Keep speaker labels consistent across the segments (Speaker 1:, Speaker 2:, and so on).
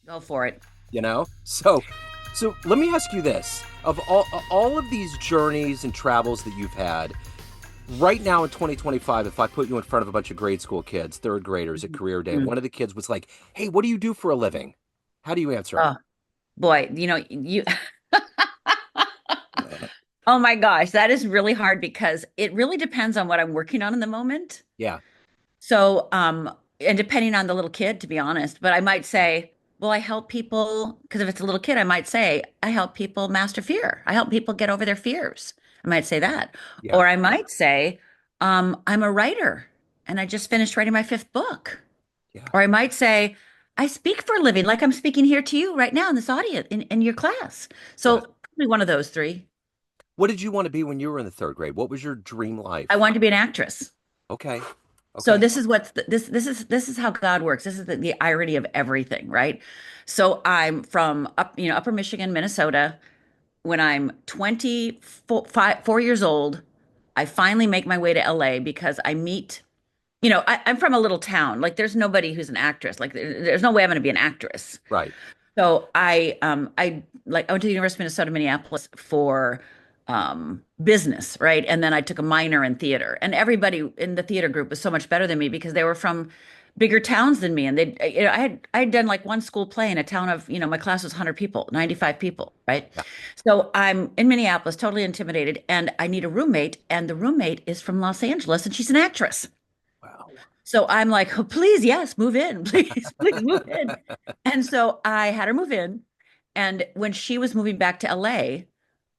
Speaker 1: Go for it.
Speaker 2: you know? So let me ask you this. Of all of these journeys and travels that you've had, right now in 2025, if I put you in front of a bunch of grade school kids, third graders at career day,
Speaker 1: Mhm.
Speaker 2: one of the kids was like, "Hey, what do you do for a living?" How do you answer them?
Speaker 1: Oh boy, you oh my gosh, that is really hard because it really depends on what I'm working on in the moment.
Speaker 2: Yeah.
Speaker 1: So, and depending on the little kid, to be honest, but I might say, well, I help people because if it's a little kid, I might say, I help people master fear. I help people get over their fears. I might say that.
Speaker 2: Yeah.
Speaker 1: Or I might say, I'm a writer and I just finished writing my fifth book.
Speaker 2: Yeah.
Speaker 1: Or I might say, I speak for a living, like I'm speaking here to you right now in this audience, in your class.
Speaker 2: Yeah.
Speaker 1: So probably one of those three.
Speaker 2: What did you want to be when you were in the third grade? What was your dream
Speaker 1: I
Speaker 2: life?
Speaker 1: wanted to be an actress.
Speaker 2: Okay.
Speaker 1: So
Speaker 2: Okay.
Speaker 1: this is this is how God works. This is the irony of everything, right? So I'm from Upper Michigan, Minnesota. When I'm 4 years old, I finally make my way to LA because I meet, I'm from a little town. Like there's nobody who's an actress. Like there's no way I'm going to be an actress.
Speaker 2: Right.
Speaker 1: So I went to the University of Minnesota, Minneapolis for business, right? And then I took a minor in theater. And everybody in the theater group was so much better than me because they were from bigger towns than me. And I had done like one school play in a town of, my class was 100 people, 95 people, right?
Speaker 2: Yeah.
Speaker 1: So I'm in Minneapolis, totally intimidated, and I need a roommate, and the roommate is from Los Angeles and she's an actress.
Speaker 2: Wow.
Speaker 1: So I'm like, oh, please, yes, move in, please, please move in. And so I had her move in. And when she was moving back to LA,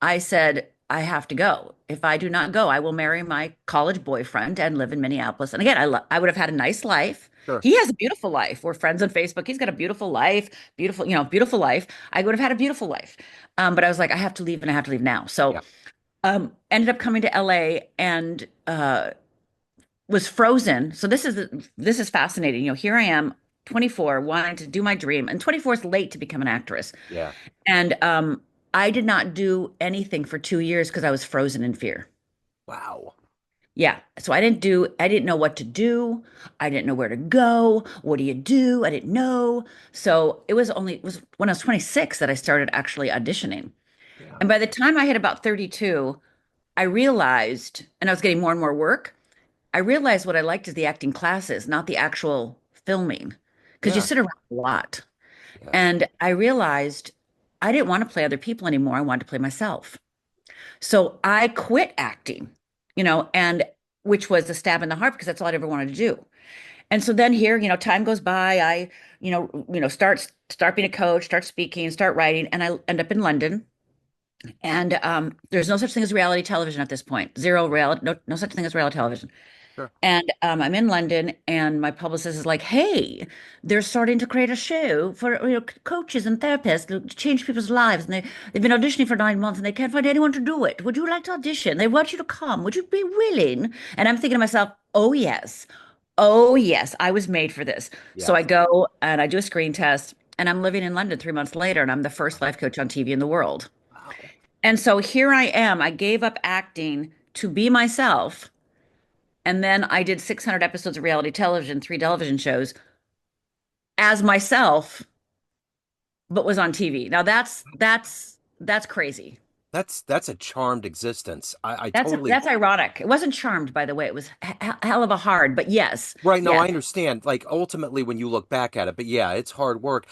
Speaker 1: I said, I have to go. If I do not go, I will marry my college boyfriend and live in Minneapolis. And again, I would have had a nice life.
Speaker 2: Sure.
Speaker 1: He has a beautiful life. We're friends on Facebook. He's got a beautiful life, beautiful, beautiful life. I would have had a beautiful life. But I was like, I have to leave and I have to leave now. So
Speaker 2: Yeah.
Speaker 1: ended up coming to LA and was frozen. So this is fascinating. Here I am, 24, wanting to do my dream, and 24 is late to become an actress.
Speaker 2: Yeah.
Speaker 1: And I did not do anything for 2 years because I was frozen in fear.
Speaker 2: Wow.
Speaker 1: Yeah. So I didn't know what to do. I didn't know where to go. What do you do? I didn't know. So it was when I was 26 that I started actually auditioning.
Speaker 2: Yeah.
Speaker 1: And by the time I hit about 32, I realized, and I was getting more and more work. I realized what I liked is the acting classes, not the actual filming, because you
Speaker 2: Yeah.
Speaker 1: sit around a lot.
Speaker 2: Yeah.
Speaker 1: And I realized I didn't want to play other people anymore. I wanted to play myself. So I quit acting, and which was a stab in the heart because that's all I'd ever wanted to do. And so then here, time goes by. I, start being a coach, start speaking, start writing, and I end up in London. And there's no such thing as reality television at this point. Zero reality, no such thing as reality television.
Speaker 2: Sure.
Speaker 1: And I'm in London, and my publicist is like, "Hey, they're starting to create a show for coaches and therapists to change people's lives, and they've been auditioning for 9 months, and they can't find anyone to do it. Would you like to audition? They want you to come. Would you be willing?" And I'm thinking to myself, oh yes, I was made for this. So
Speaker 2: Yeah.
Speaker 1: I go and I do a screen test, and I'm living in London 3 months later, and I'm the first life coach on TV in the world.
Speaker 2: Wow.
Speaker 1: And so here I am. I gave up acting to be myself. And then I did 600 episodes of reality television, three television shows as myself, but was on TV. Now that's crazy.
Speaker 2: That's a charmed existence. I
Speaker 1: That's
Speaker 2: totally
Speaker 1: that's ironic. It wasn't charmed, by the way. It was hell of a hard, but yes,
Speaker 2: right. No,
Speaker 1: yes,
Speaker 2: I understand. Like ultimately, when you look back at it, but yeah, it's hard work.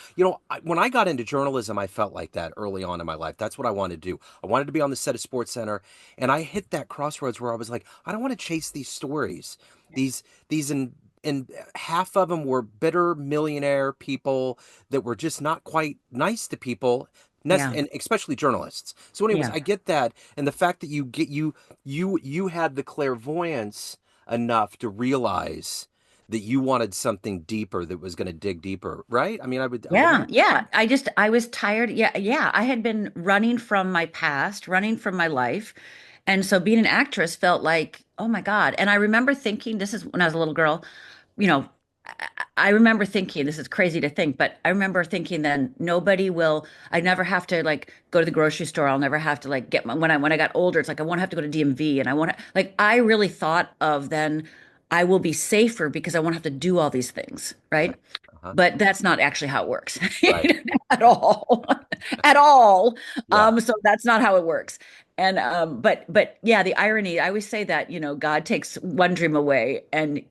Speaker 2: When I got into journalism, I felt like that early on in my life. That's what I wanted to do. I wanted to be on the set of Sports Center, and I hit that crossroads where I was like, I don't want to chase these stories. These and half of them were bitter millionaire people that were just not quite nice to people.
Speaker 1: yeah,
Speaker 2: And especially journalists. So, anyways,
Speaker 1: yeah.
Speaker 2: I get that, and the fact that you had the clairvoyance enough to realize that you wanted something deeper that was going to dig deeper, right? I mean, I
Speaker 1: Yeah,
Speaker 2: wouldn't.
Speaker 1: yeah. I was tired. Yeah, yeah. I had been running from my past, running from my life. And so being an actress felt like, oh my God. And I remember thinking, this is when I was a little girl, you know, I I remember thinking, this is crazy to think, but I remember thinking then I never have to like go to the grocery store. I'll never have to like when I got older, it's like I won't have to go to DMV and I want to, like, I really thought of then I will be safer because I won't have to do all these things,
Speaker 2: Right.
Speaker 1: right?
Speaker 2: Huh?
Speaker 1: but that's not actually how it works
Speaker 2: Right.
Speaker 1: at all, at all.
Speaker 2: Yeah.
Speaker 1: So that's not how it works. And but yeah, the irony, I always say that, God takes one dream away,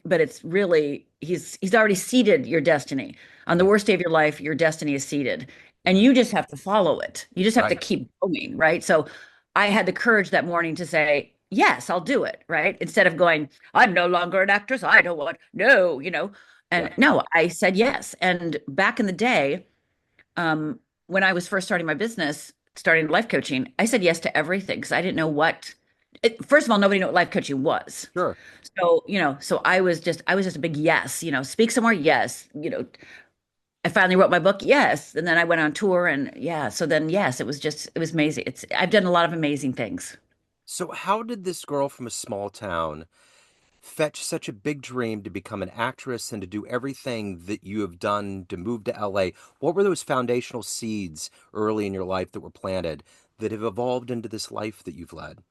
Speaker 1: but it's really he's already seeded your destiny. On the
Speaker 2: Yeah.
Speaker 1: worst day of your life, your destiny is seeded, and
Speaker 2: Yeah.
Speaker 1: you just have to follow it. You just have to
Speaker 2: Right.
Speaker 1: keep going, right? So I had the courage that morning to say, yes, I'll do it, right? Instead of going, I'm no longer an actress. I don't want, no,
Speaker 2: Yeah.
Speaker 1: And no, I said yes. And back in the day, um, when I was first starting my business, starting life coaching, I said yes to everything because I didn't know first of all, nobody knew what life coaching was.
Speaker 2: Sure.
Speaker 1: So, so I was just a big yes, speak somewhere, yes. I finally wrote my book, yes. And then I went on tour and yeah. So then, yes, it was amazing. I've done a lot of amazing things.
Speaker 2: So how did this girl from a small town fetch such a big dream to become an actress and to do everything that you have done to move to LA? What were those foundational seeds early in your life that were planted that have evolved into this life that you've led?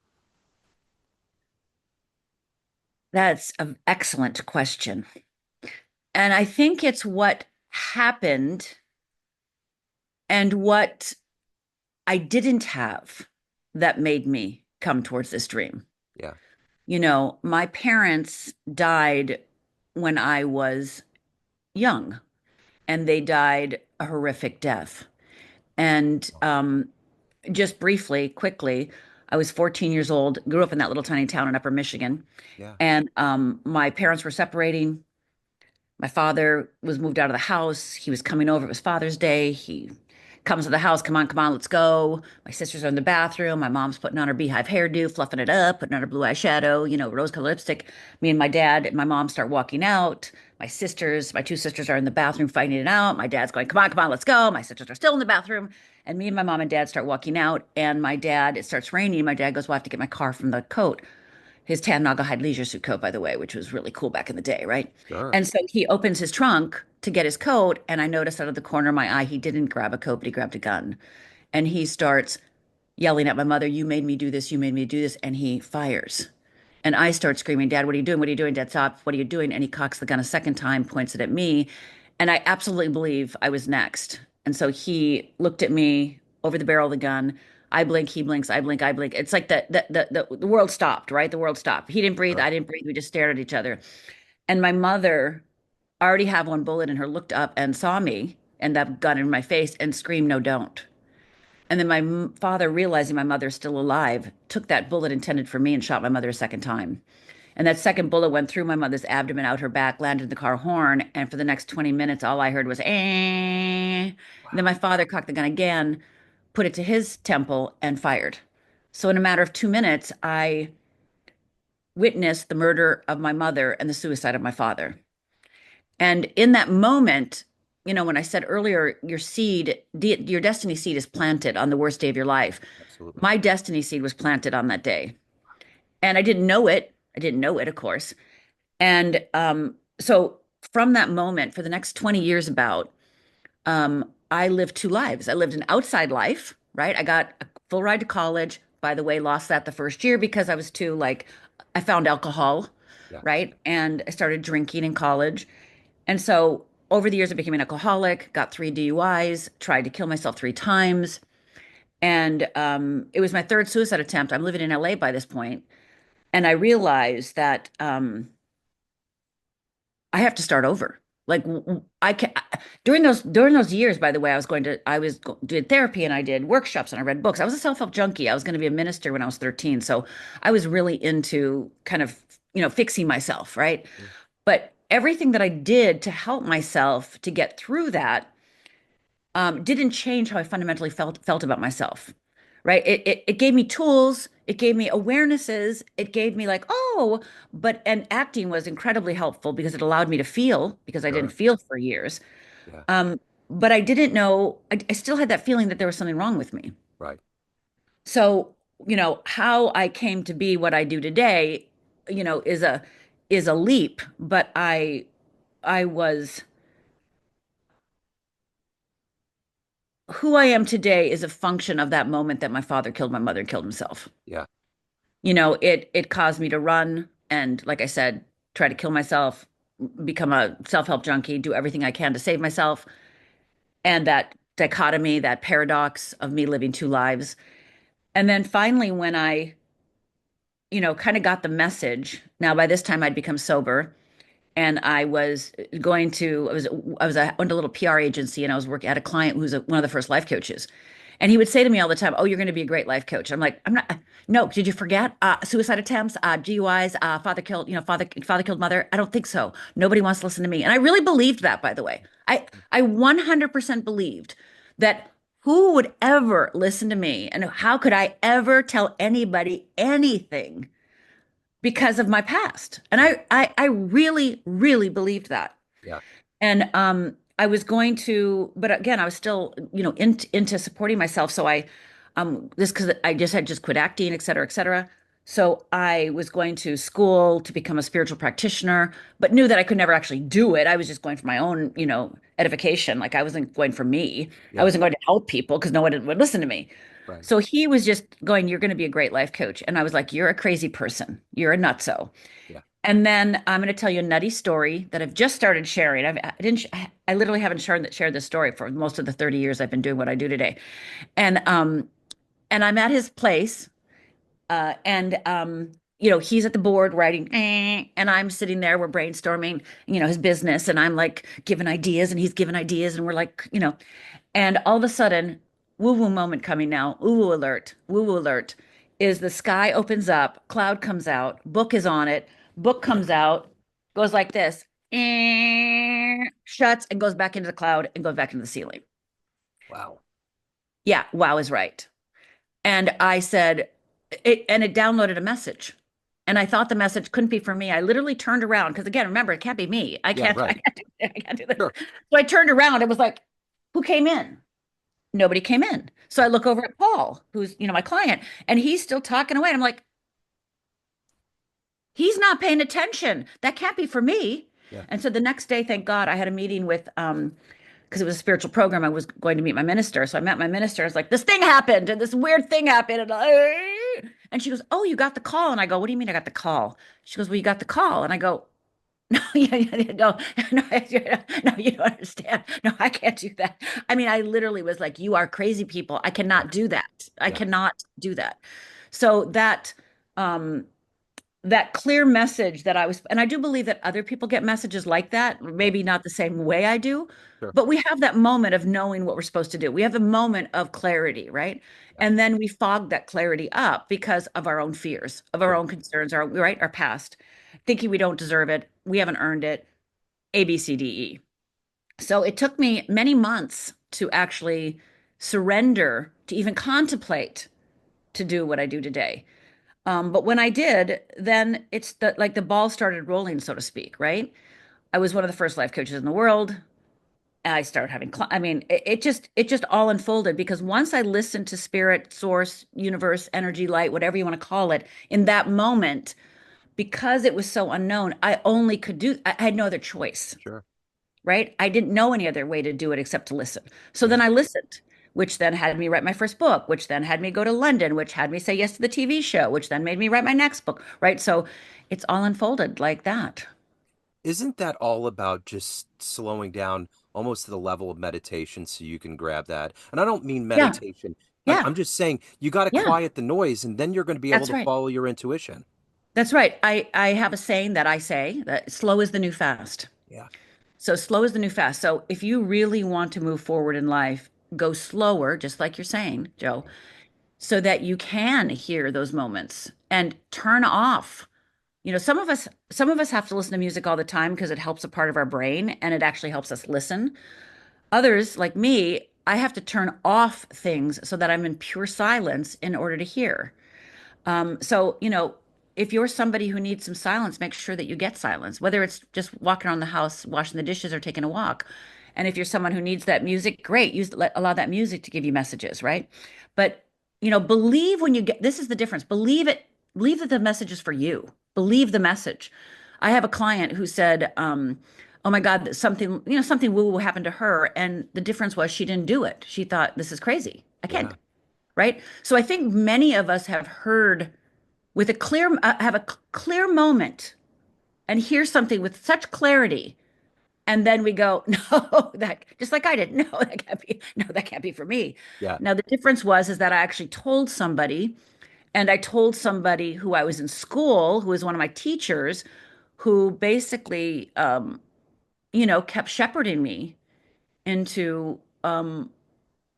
Speaker 1: That's an excellent question. And I think it's what happened and what I didn't have that made me come towards this dream.
Speaker 2: Yeah.
Speaker 1: My parents died when I was young, and they died a horrific death. And just briefly, quickly, I was 14 years old, grew up in that little tiny town in Upper Michigan,
Speaker 2: Yeah.
Speaker 1: and my parents were separating. My father was moved out of the house. He was coming over. It was Father's Day. He comes to the house. Come on, let's go. My sisters are in the bathroom. My mom's putting on her beehive hairdo, fluffing it up, putting on her blue eyeshadow, rose-colored lipstick. Me and my dad and my mom start walking out. My two sisters are in the bathroom fighting it out. My dad's going, come on, let's go. My sisters are still in the bathroom. And me and my mom and dad start walking out. And it starts raining. My dad goes, well, I have to get my car from the coat, his tan Naugahyde leisure suit coat, by the way, which was really cool back in the day, right?
Speaker 2: Sure.
Speaker 1: And so he opens his trunk to get his coat, and I noticed out of the corner of my eye, he didn't grab a coat, but he grabbed a gun. And he starts yelling at my mother, you made me do this, you made me do this, and he fires. And I start screaming, Dad, what are you doing? What are you doing? Dad, stop. What are you doing? And he cocks the gun a second time, points it at me. And I absolutely believe I was next. And so he looked at me over the barrel of the gun. I blink, he blinks, I blink, I blink. It's like the world stopped, right? The world stopped. He didn't breathe,
Speaker 2: Sure.
Speaker 1: I didn't breathe. We just stared at each other. And my mother already had one bullet in her, looked up and saw me and that gun in my face and screamed, no, don't. And then my father, realizing my mother's still alive, took that bullet intended for me and shot my mother a second time. And that second bullet went through my mother's abdomen, out her back, landed in the car horn. And for the next 20 minutes, all I heard was, eh. And then my father cocked the gun again, put it to his temple, and fired. So in a matter of 2 minutes, I witnessed the murder of my mother and the suicide of my father. And in that moment, when I said earlier, your destiny seed is planted on the worst day of your life.
Speaker 2: Absolutely.
Speaker 1: My destiny seed was planted on that day. And I didn't know it. I didn't know it, of course. And so from that moment, for the next 20 years I lived two lives. I lived an outside life, right? I got a full ride to college. By the way, lost that the first year because I was too, like, I found alcohol,
Speaker 2: Yeah.
Speaker 1: right? And I started drinking in college. And so over the years, I became an alcoholic, got 3 DUIs, tried to kill myself 3 times. And it was my third suicide attempt. I'm living in LA by this point, and I realized that I have to start over. Like I can during those years, by the way, did therapy and I did workshops and I read books. I was a self-help junkie. I was going to be a minister when I was 13. So I was really into kind of, fixing myself, right?
Speaker 2: Mm.
Speaker 1: But everything that I did to help myself to get through that didn't change how I fundamentally felt about myself, right? It gave me tools, it gave me awarenesses, it gave me like, oh, and acting was incredibly helpful because it allowed me to feel because I didn't
Speaker 2: Sure.
Speaker 1: feel for years.
Speaker 2: Yeah.
Speaker 1: But I didn't know, I still had that feeling that there was something wrong with me.
Speaker 2: Right.
Speaker 1: So, how I came to be what I do today, is a leap, but I was who I am today is a function of that moment that my father killed my mother and killed himself.
Speaker 2: Yeah.
Speaker 1: It caused me to run and, like I said, try to kill myself. become a self-help junkie, do everything I can to save myself, and that dichotomy, that paradox of me living two lives. And then finally, when I, kind of got the message, now by this time I'd become sober and I was going to, I went to a little PR agency and I was working at a client who's one of the first life coaches. And he would say to me all the time, "Oh, you're going to be a great life coach." I'm like, "I'm not, no, did you forget? Suicide attempts, DUIs, father killed mother. I don't think so. Nobody wants to listen to me." And I really believed that, by the way. I 100% believed that who would ever listen to me and how could I ever tell anybody anything because of my past? And
Speaker 2: Yeah.
Speaker 1: I really, really believed that.
Speaker 2: Yeah.
Speaker 1: And I was going to, but again, I was still, into supporting myself. So this because I just quit acting, et cetera, et cetera. So I was going to school to become a spiritual practitioner, but knew that I could never actually do it. I was just going for my own, edification. Like I wasn't going for me. I
Speaker 2: Yeah.
Speaker 1: wasn't going to help people because no one would listen to me.
Speaker 2: Right.
Speaker 1: So he was just going, "You're going to be a great life coach." And I was like, "You're a crazy person. You're a nutso."
Speaker 2: Yeah.
Speaker 1: And then I'm going to tell you a nutty story that I've just started sharing. I didn't, I literally haven't shared this story for most of the 30 years I've been doing what I do today. And, um, and I'm at his place, and, he's at the board writing, and I'm sitting there, we're brainstorming, his business, and I'm like giving ideas, and he's giving ideas, and we're like, and all of a sudden, woo woo moment coming now, woo woo alert, is the sky opens up, cloud comes out, book is on it, book comes out, goes like this, shuts and goes back into the cloud and goes back into the ceiling.
Speaker 2: Wow.
Speaker 1: Yeah, wow is right. And I said, it downloaded a message. And I thought the message couldn't be for me. I literally turned around because again, remember, it can't be me.
Speaker 2: Yeah.
Speaker 1: I
Speaker 2: Right.
Speaker 1: can't do, I can't do this.
Speaker 2: Sure.
Speaker 1: So I turned around. It was like, who came in? Nobody came in. So I
Speaker 2: Yeah.
Speaker 1: look over at Paul, who's, my client, and he's still talking away. And I'm like, he's not paying attention. That can't be for me.
Speaker 2: Yeah.
Speaker 1: And so the next day, thank God, I had a meeting with because it was a spiritual program, I was going to meet my minister. So I met my minister. I was like, this thing happened and this weird thing happened. And she goes, "Oh, you got the call." And I go, "What do you mean I got the call?" She goes, "Well, you got the call." And I go, "No, no, no, no, you don't understand. No, I can't do that." I mean, I literally was like, "You are crazy people. I
Speaker 2: Yeah.
Speaker 1: cannot do that. I
Speaker 2: Yeah.
Speaker 1: cannot do that." So um, that clear message that I was, and I do believe that other people get messages like that,
Speaker 2: Yeah.
Speaker 1: maybe not the same way I do,
Speaker 2: Sure.
Speaker 1: but we have that moment of knowing what we're supposed to do. We have the moment of clarity, right?
Speaker 2: Yeah.
Speaker 1: And then we fog that clarity up because of our own fears, of our
Speaker 2: Sure.
Speaker 1: own concerns, our past, thinking we don't deserve it, we haven't earned it, A, B, C, D, E. So it took me many months to actually surrender, to even contemplate to do what I do today. But when I did, then it's like the ball started rolling, so to speak, right? I was one of the first life coaches in the world. I started having, I mean, it just all unfolded because once I listened to spirit, source, universe, energy, light, whatever you want to call it, in that moment, because it was so unknown, I had no other choice,
Speaker 2: Sure.
Speaker 1: right? I didn't know any other way to do it except to listen. So
Speaker 2: Yeah.
Speaker 1: then I listened, which then had me write my first book, which then had me go to London, which had me say yes to the TV show, which then made me write my next book, right? So it's all unfolded like that.
Speaker 2: Isn't that all about just slowing down almost to the level of meditation so you can grab that? And I don't mean
Speaker 1: Yeah,
Speaker 2: meditation. I'm
Speaker 1: yeah,
Speaker 2: just saying you got to
Speaker 1: yeah.
Speaker 2: quiet the noise and then you're going to be able
Speaker 1: That's
Speaker 2: to
Speaker 1: right.
Speaker 2: follow your intuition.
Speaker 1: That's right. I have a saying that I say that slow is the new fast.
Speaker 2: Yeah.
Speaker 1: So slow is the new fast. So if you really want to move forward in life, go slower, just like you're saying, Joe, so that you can hear those moments and turn off. Some of us have to listen to music all the time because it helps a part of our brain and it actually helps us listen. Others, like me, I have to turn off things so that I'm in pure silence in order to hear. So, if you're somebody who needs some silence, make sure that you get silence, whether it's just walking around the house, washing the dishes, or taking a walk. And if you're someone who needs that music, great. Allow that music to give you messages, right? But, believe when you get, this is the difference. Believe that the message is for you. Believe the message. I have a client who said, "Oh my God, that something woo-woo happened to her." And the difference was she didn't do it. She thought, "This is crazy. I can't."
Speaker 2: Yeah.
Speaker 1: Right? So I think many of us have heard with a clear have a clear moment and hear something with such clarity. And then we go, no, that just like I did. No, that can't be. No, that can't be for me.
Speaker 2: Yeah.
Speaker 1: Now the difference was is that I actually told somebody, and I told somebody who I was in school, who was one of my teachers, who basically, kept shepherding me into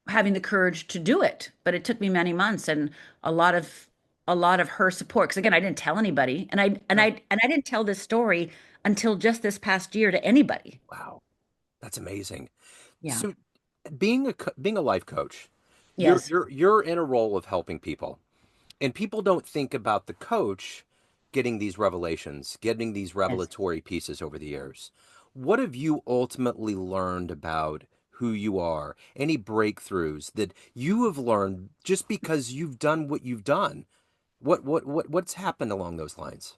Speaker 1: having the courage to do it. But it took me many months and a lot of a lot of her support. Because again, I didn't tell anybody, and
Speaker 2: Yeah.
Speaker 1: I didn't tell this story until just this past year to anybody.
Speaker 2: Wow. That's amazing.
Speaker 1: Yeah.
Speaker 2: So being a life coach,
Speaker 1: Yes.
Speaker 2: you're in a role of helping people. And people don't think about the coach getting these revelations, getting these
Speaker 1: Yes.
Speaker 2: revelatory pieces over the years. What have you ultimately learned about who you are? Any breakthroughs that you have learned just because you've done what you've done? What's happened along those lines?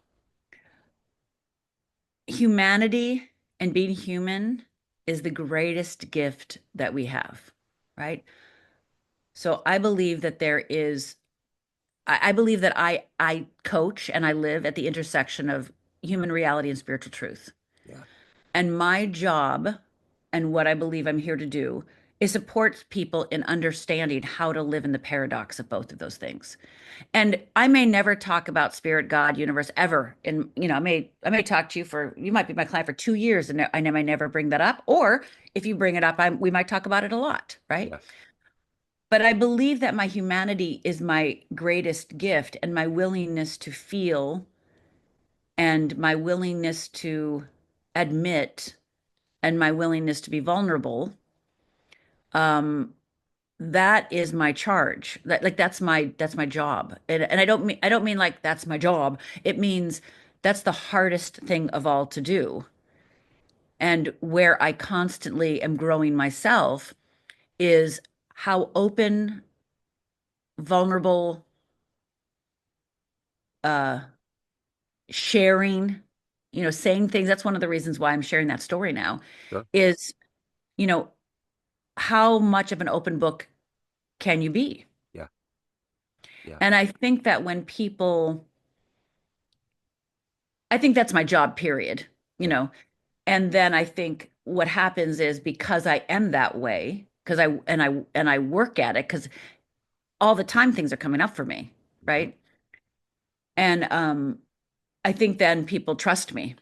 Speaker 1: Humanity and being human is the greatest gift that we have, right? So I believe that there is, I believe that I coach and I live at the intersection of human reality and spiritual truth.
Speaker 2: Yeah,
Speaker 1: And my job and what I believe I'm here to do is support people in understanding how to live in the paradox of both of those things. And I may never talk about spirit, God, universe ever. And I may talk to you for you might be my client for 2 years, and I may never bring that up. Or if you bring it up, we might talk about it a lot, right?
Speaker 2: yeah,
Speaker 1: But I believe that my humanity is my greatest gift, and my willingness to feel and my willingness to admit and my willingness to be vulnerable. Um, that is my charge. That's my job. And I don't mean like that's my job. It means that's the hardest thing of all to do. And where I constantly am growing myself is how open, vulnerable, uh, sharing, saying things. That's one of the reasons why I'm sharing that story now,
Speaker 2: sure.
Speaker 1: is, you know, how much of an open book can you be?
Speaker 2: Yeah, yeah,
Speaker 1: And I think that I think that's my job, period, you
Speaker 2: yeah,
Speaker 1: know. And then I think what happens is because I am that way, because I work at it, because all the time things are coming up for me,
Speaker 2: hmm,
Speaker 1: right? And I think then people trust me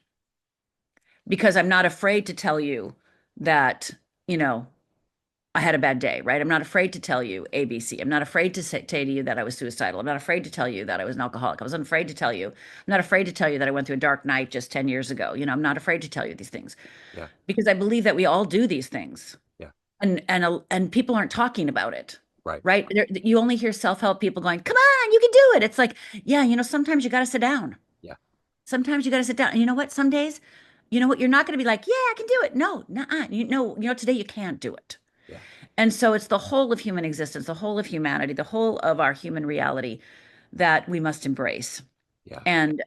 Speaker 1: because I'm not afraid to tell you that, you know, I had a bad day, right? I'm not afraid to tell you ABC. I'm not afraid to say to you that I was suicidal. I'm not afraid to tell you that I was an alcoholic. I wasn't afraid to tell you. I'm not afraid to tell you that I went through a dark night just 10 years ago. I'm not afraid to tell you these things
Speaker 2: yeah,
Speaker 1: because I believe that we all do these things.
Speaker 2: yeah,
Speaker 1: And people aren't talking about it,
Speaker 2: right,
Speaker 1: right? You only hear self-help people going, "Come on, you can do it." It's like, yeah, sometimes you got to sit down.
Speaker 2: yeah,
Speaker 1: Sometimes you got to sit down. And you know what? Some days, you know what? You're not going to be like, "Yeah, I can do it." No, nuh-uh. Today you can't do it.
Speaker 2: yeah.
Speaker 1: And so it's the whole of human existence, the whole of humanity, the whole of our human reality that we must embrace.
Speaker 2: Yeah.
Speaker 1: And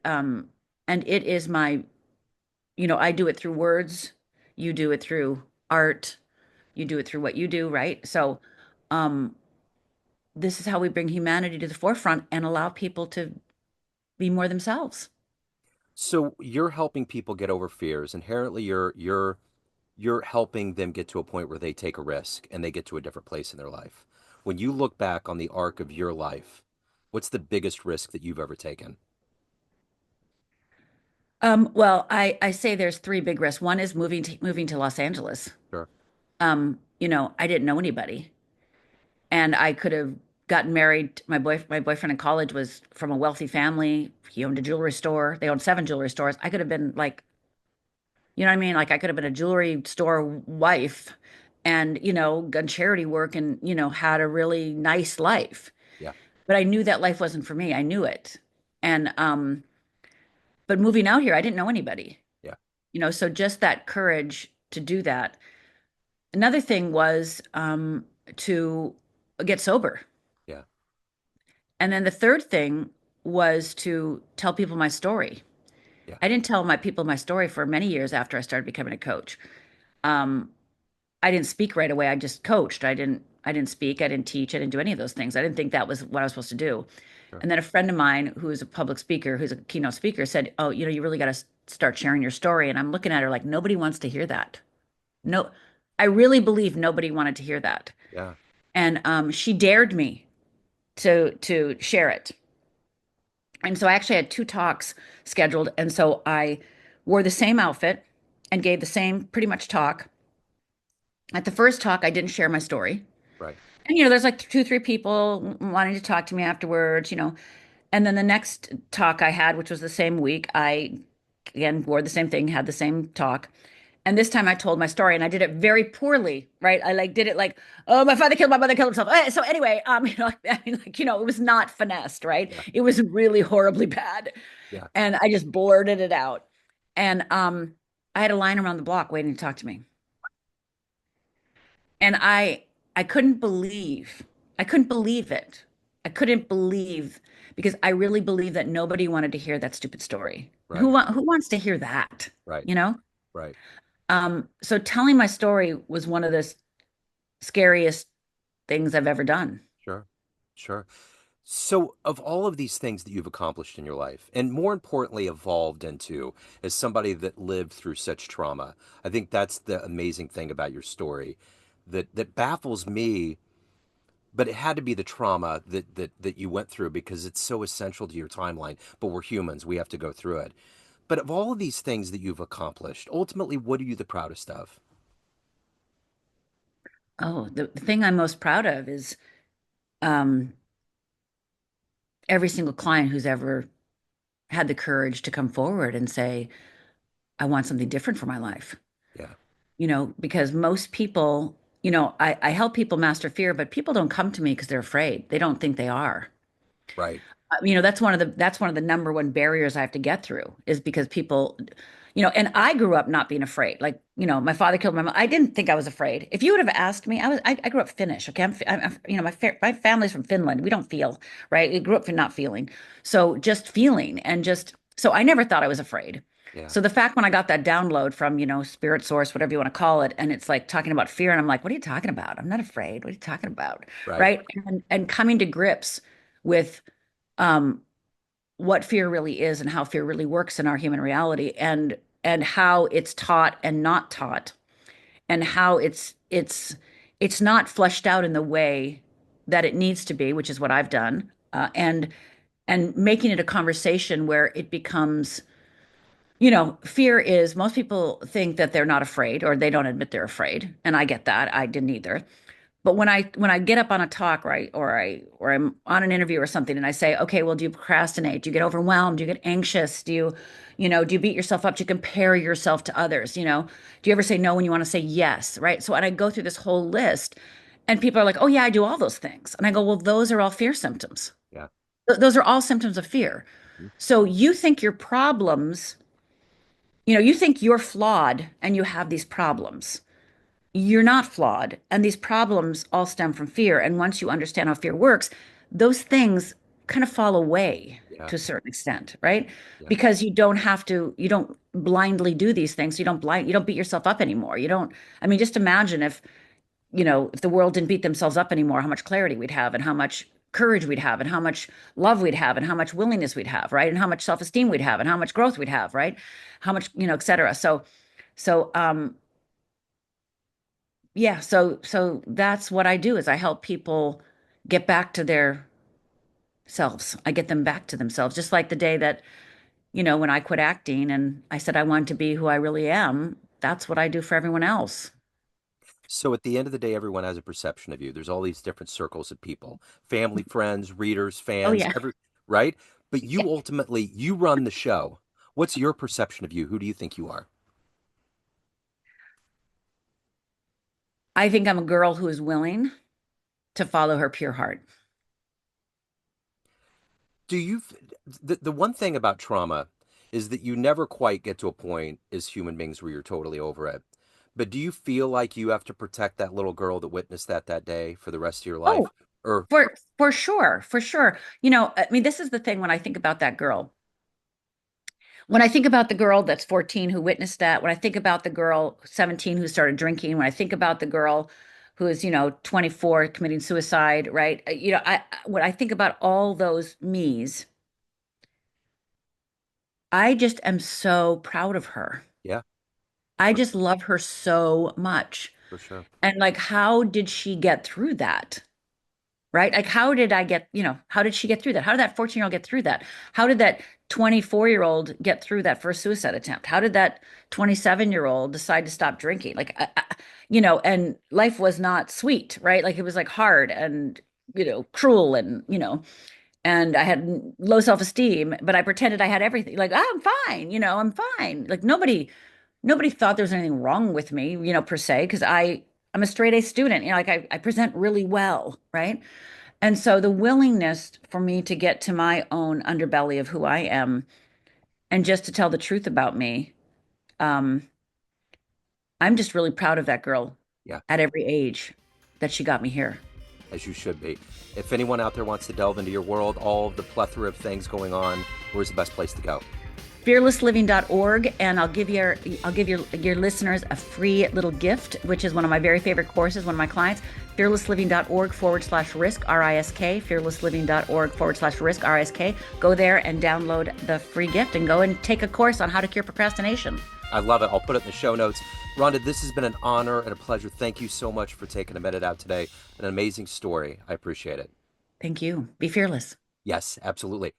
Speaker 1: it is I do it through words, you do it through art, you do it through what you do, right? So um this is how we bring humanity to the forefront and allow people to be more themselves.
Speaker 2: So you're helping people get over fears. Inherently, you're helping them get to a point where they take a risk and they get to a different place in their life. When you look back on the arc of your life, what's the biggest risk that you've ever taken?
Speaker 1: Well, I say there's three big risks. One is moving to Los Angeles.
Speaker 2: Sure.
Speaker 1: I didn't know anybody. And I could have gotten married. My boyfriend in college was from a wealthy family. He owned a jewelry store. They owned seven jewelry stores. I could have been like, you know what I mean? Like I could have been a jewelry store wife and, done charity work and, had a really nice life.
Speaker 2: Yeah.
Speaker 1: But I knew that life wasn't for me. I knew it. And but moving out here, I didn't know anybody.
Speaker 2: Yeah.
Speaker 1: So just that courage to do that. Another thing was to get sober.
Speaker 2: Yeah.
Speaker 1: And then the third thing was to tell people my story.
Speaker 2: Yeah.
Speaker 1: I didn't tell my people my story for many years after I started becoming a coach. Um, I didn't speak right away. I just coached. I didn't speak. I didn't teach. I didn't do any of those things. I didn't think that was what I was supposed to do.
Speaker 2: Sure.
Speaker 1: And then a friend of mine who's a public speaker, who's a keynote speaker, said, "Oh, you really got to. start sharing your story. And I'm looking at her like, nobody wants to hear that. No, I really believe nobody wanted to hear that.
Speaker 2: Yeah.
Speaker 1: And she dared me to share it. And so I actually had two talks scheduled. And so I wore the same outfit and gave the same pretty much talk. At the first talk, I didn't share my story.
Speaker 2: Right.
Speaker 1: And, there's like two, three people wanting to talk to me afterwards. And then the next talk I had, which was the same week, I again wore the same thing, had the same talk. And this time I told my story and I did it very poorly, right? I like did it like, oh, my father killed my mother, killed himself. So anyway, I mean, like, it was not finessed, right?
Speaker 2: Yeah.
Speaker 1: It was really horribly bad.
Speaker 2: Yeah.
Speaker 1: And I just blurted it out. And I had a line around the block waiting to talk to me. And I couldn't believe it. I couldn't believe because I really believe that nobody wanted to hear that stupid story.
Speaker 2: Right.
Speaker 1: Who wants to hear that?
Speaker 2: Right.
Speaker 1: You know?
Speaker 2: Right.
Speaker 1: So telling my story was one of the scariest things I've ever done.
Speaker 2: Sure. Sure. So, of all of these things that you've accomplished in your life, and more importantly, evolved into as somebody that lived through such trauma, I think that's the amazing thing about your story that baffles me. But it had to be the trauma that you went through because it's so essential to your timeline. But we're humans; we have to go through it. But of all of these things that you've accomplished, ultimately, what are you the proudest of?
Speaker 1: Oh, the thing I'm most proud of is um, every single client who's ever had the courage to come forward and say, I want something different for my life.
Speaker 2: Yeah.
Speaker 1: Because most people, I help people master fear, but people don't come to me because they're afraid. They don't think they are.
Speaker 2: Right.
Speaker 1: That's one of the number one barriers I have to get through is because people, and I grew up not being afraid. Like, my father killed my mom. I didn't think I was afraid. If you would have asked me, I grew up Finnish. Okay. My family's from Finland. We don't feel, right. We grew up for not feeling. So just feeling so I never thought I was afraid.
Speaker 2: Yeah.
Speaker 1: So the fact when I got that download from, spirit source, whatever you want to call it, and it's like talking about fear, and I'm like, what are you talking about? I'm not afraid. What are you talking about?
Speaker 2: Right.
Speaker 1: Right. And coming to grips with um, what fear really is and how fear really works in our human reality and how it's taught and not taught and how it's not fleshed out in the way that it needs to be, which is what I've done, and making it a conversation where it becomes, fear is most people think that they're not afraid or they don't admit they're afraid, and I get that. I didn't either. But when I get up on a talk, right, or I'm on an interview or something, and I say, okay, well, do you procrastinate? Do you get overwhelmed? Do you get anxious? Do you beat yourself up? Do you compare yourself to others? Do you ever say no when you want to say yes? Right. So, and I go through this whole list, and people are like, oh yeah, I do all those things, and I go, well, those are all fear symptoms.
Speaker 2: Yeah.
Speaker 1: Those are all symptoms of fear.
Speaker 2: Mhm.
Speaker 1: So you think your problems, you think you're flawed, and you have these problems. You're not flawed. And these problems all stem from fear. And once you understand how fear works, those things kind of fall away
Speaker 2: Yeah.
Speaker 1: to a certain extent, right?
Speaker 2: Yeah.
Speaker 1: Because you don't blindly do these things. You don't beat yourself up anymore. I mean, just imagine if the world didn't beat themselves up anymore, how much clarity we'd have and how much courage we'd have and how much love we'd have and how much willingness we'd have, right? And how much self-esteem we'd have and how much growth we'd have, right? How much, et cetera. So yeah, so that's what I do is I help people get back to their selves. I get them back to themselves. Just like the day that, when I quit acting and I said I wanted to be who I really am, that's what I do for everyone else.
Speaker 2: So at the end of the day, everyone has a perception of you. There's all these different circles of people, family, friends, readers,
Speaker 1: Oh
Speaker 2: fans,
Speaker 1: yeah.
Speaker 2: right? But
Speaker 1: Yeah.
Speaker 2: you ultimately, you run the show. What's your perception of you? Who do you think you are?
Speaker 1: I think I'm a girl who is willing to follow her pure heart.
Speaker 2: Do you, the one thing about trauma is that you never quite get to a point as human beings where you're totally over it. But do you feel like you have to protect that little girl that witnessed that day for the rest of your life?
Speaker 1: Oh,
Speaker 2: Or,
Speaker 1: for sure, for sure. I mean, this is the thing when I think about that girl. When I think about the girl that's 14 who witnessed that, when I think about the girl 17 who started drinking, when I think about the girl who is, 24 committing suicide, right? When I think about all those me's, I just am so proud of her.
Speaker 2: Yeah,
Speaker 1: I
Speaker 2: for,
Speaker 1: just love her so much.
Speaker 2: for sure.
Speaker 1: And like, how did she get through that? Right? Like, how did I get, how did she get through that? How did that 14-year-old get through that? How did that 24-year-old get through that first suicide attempt? How did that 27-year-old decide to stop drinking? Like, and life was not sweet, right? Like, it was like hard and, cruel and I had low self-esteem, but I pretended I had everything. Like, oh, I'm fine, I'm fine. Like, nobody thought there was anything wrong with me, per se, because I'm a straight A student. Like I present really well, right? And so the willingness for me to get to my own underbelly of who I am and just to tell the truth about me, um, I'm just really proud of that girl
Speaker 2: Yeah,
Speaker 1: at every age that she got me here.
Speaker 2: as you should be. If anyone out there wants to delve into your world, all of the plethora of things going on, where's the best place to go?
Speaker 1: Fearlessliving.org, and I'll give your listeners a free little gift, which is one of my very favorite courses, one of my clients. Fearlessliving.org/risk, RISK, fearlessliving.org/risk, RISK. Go there and download the free gift and go and take a course on how to cure procrastination.
Speaker 2: I love it. I'll put it in the show notes. Rhonda, this has been an honor and a pleasure. Thank you so much for taking a minute out today. An amazing story. I appreciate it.
Speaker 1: Thank you. Be fearless.
Speaker 2: Yes, absolutely.